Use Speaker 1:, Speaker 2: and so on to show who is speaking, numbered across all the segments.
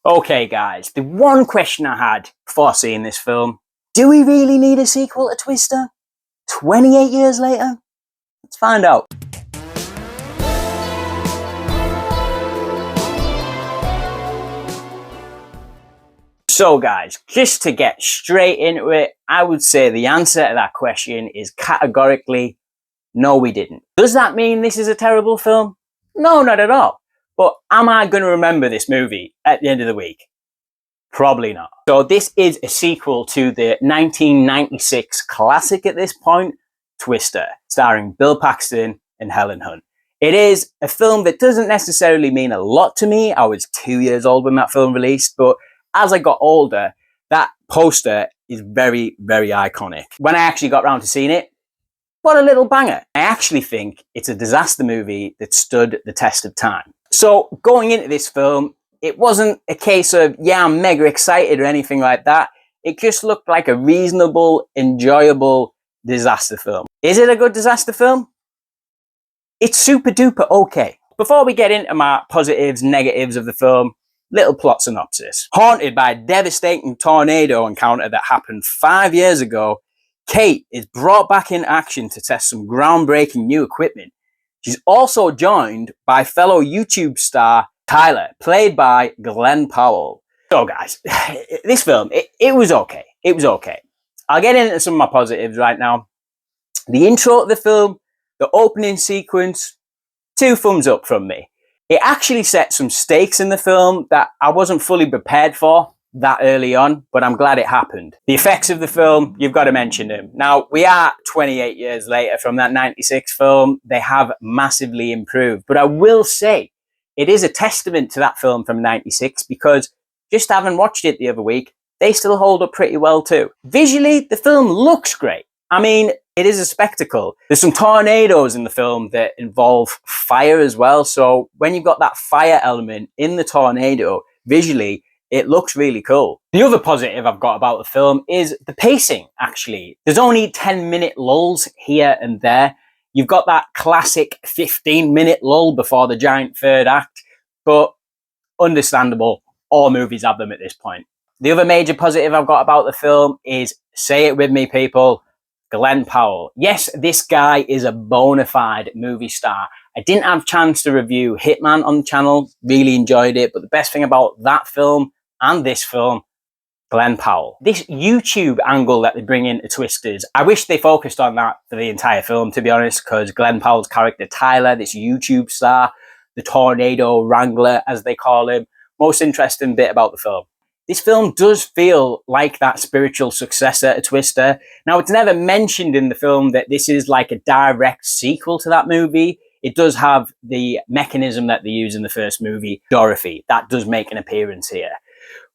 Speaker 1: Okay, guys, the one question I had before seeing this film, do we really need a sequel to Twister? 28 years later? Let's find out. So guys, just to get straight into it, I would say the answer to that question is categorically, no we didn't. Does that mean this is a terrible film? No, not at all. But am I going to remember this movie at the end of the week? Probably not. So this is a sequel to the 1996 classic at this point, Twister, starring Bill Paxton and Helen Hunt. It is a film that doesn't necessarily mean a lot to me. I was 2 years old when that film released, but as I got older, that poster is very, very iconic. When I actually got around to seeing it, what a little banger. I actually think it's a disaster movie that stood the test of time. So going into this film, it wasn't a case of, yeah, I'm mega excited or anything like that. It just looked like a reasonable, enjoyable disaster film. Is it a good disaster film? It's super duper okay. Before we get into my positives, negatives of the film, little plot synopsis. Haunted by a devastating tornado encounter that happened 5 years ago, Kate is brought back in action to test some groundbreaking new equipment. She's also joined by fellow YouTube star Tyler, played by Glenn Powell. So guys, this film, it was okay. It was okay. I'll get into some of my positives right now. The intro of the film, the opening sequence, 2 thumbs up from me. It actually set some stakes in the film that I wasn't fully prepared for that early on, but I'm glad it happened. The effects of the film, you've got to mention them. Now, we are 28 years later from that 96 film. They have massively improved, but I will say it is a testament to that film from 96 because just having watched it the other week, they still hold up pretty well too. Visually, the film looks great. I mean, it is a spectacle. There's some tornadoes in the film that involve fire as well. So when you've got that fire element in the tornado, visually, it looks really cool. The other positive I've got about the film is the pacing, actually. There's only 10-minute lulls here and there. You've got that classic 15-minute lull before the giant third act, but understandable. All movies have them at this point. The other major positive I've got about the film is, say it with me, people, Glenn Powell. Yes, this guy is a bona fide movie star. I didn't have a chance to review Hitman on the channel, really enjoyed it, but the best thing about that film and this film, Glenn Powell. This YouTube angle that they bring into Twisters, I wish they focused on that for the entire film, to be honest, because Glenn Powell's character Tyler, this YouTube star, the tornado wrangler, as they call him, most interesting bit about the film. This film does feel like that spiritual successor to Twister. Now, it's never mentioned in the film that this is like a direct sequel to that movie. It does have the mechanism that they use in the first movie, Dorothy. That does make an appearance here.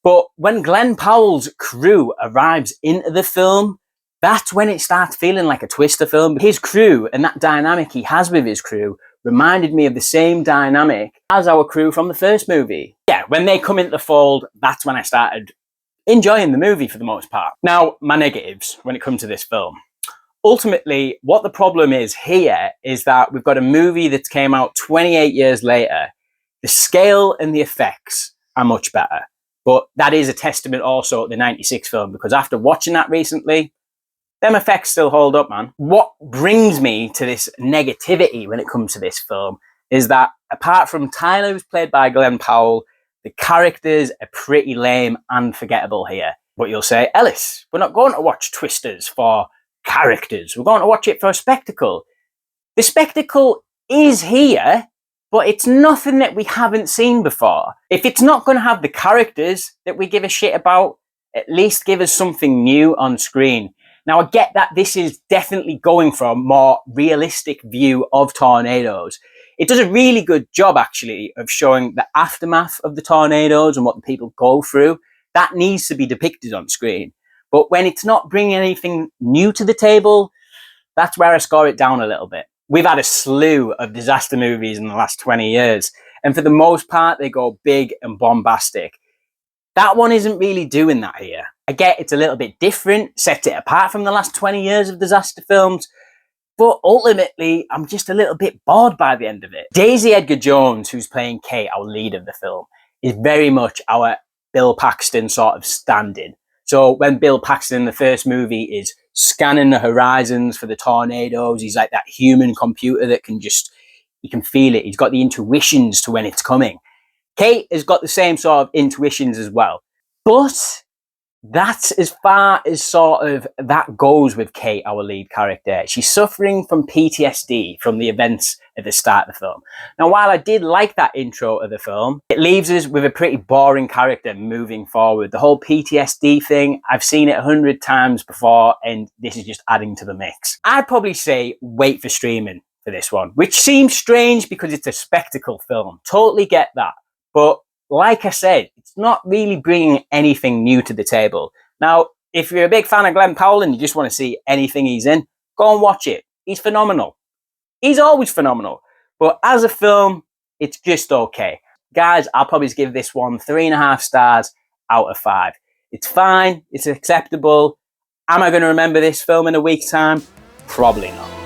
Speaker 1: But when Glenn Powell's crew arrives into the film, that's when it starts feeling like a Twister film. His crew and that dynamic he has with his crew reminded me of the same dynamic as our crew from the first movie. Yeah, when they come into the fold, that's when I started enjoying the movie for the most part. Now, my negatives when it comes to this film. Ultimately, what the problem is here is that we've got a movie that came out 28 years later. The scale and the effects are much better. But that is a testament also to the 96 film, because after watching that recently, them effects still hold up, man. What brings me to this negativity when it comes to this film is that apart from Tyler, who's played by Glenn Powell, the characters are pretty lame and forgettable here. But you'll say, Ellis, we're not going to watch Twisters for characters. We're going to watch it for a spectacle. The spectacle is here, but it's nothing that we haven't seen before. If it's not going to have the characters that we give a shit about, at least give us something new on screen. Now, I get that this is definitely going for a more realistic view of tornadoes. It does a really good job, actually, of showing the aftermath of the tornadoes and what the people go through. That needs to be depicted on screen. But when it's not bringing anything new to the table, that's where I score it down a little bit. We've had a slew of disaster movies in the last 20 years, and for the most part, they go big and bombastic. That one isn't really doing that here. I get it's a little bit different, set it apart from the last 20 years of disaster films, but ultimately, I'm just a little bit bored by the end of it. Daisy Edgar Jones, who's playing Kate, our lead of the film, is very much our Bill Paxton sort of stand-in. So when Bill Paxton in the first movie is scanning the horizons for the tornadoes, he's like that human computer that can just, you can feel it. He's got the intuitions to when it's coming. Kate has got the same sort of intuitions as well. But that's as far as sort of that goes with Kate, our lead character. She's suffering from PTSD from the events at the start of the film. Now, while I did like that intro of the film, it leaves us with a pretty boring character moving forward. The whole PTSD thing, I've seen it 100 times before, and this is just adding to the mix. I'd probably say wait for streaming for this one, which seems strange because it's a spectacle film. Totally get that. But like I said, it's not really bringing anything new to the table. Now, if you're a big fan of Glenn Powell and you just want to see anything he's in, go and watch it. He's phenomenal. He's always phenomenal. But as a film, it's just okay. Guys, I'll probably give this one 3.5 stars out of 5. It's fine. It's acceptable. Am I going to remember this film in a week's time? Probably not.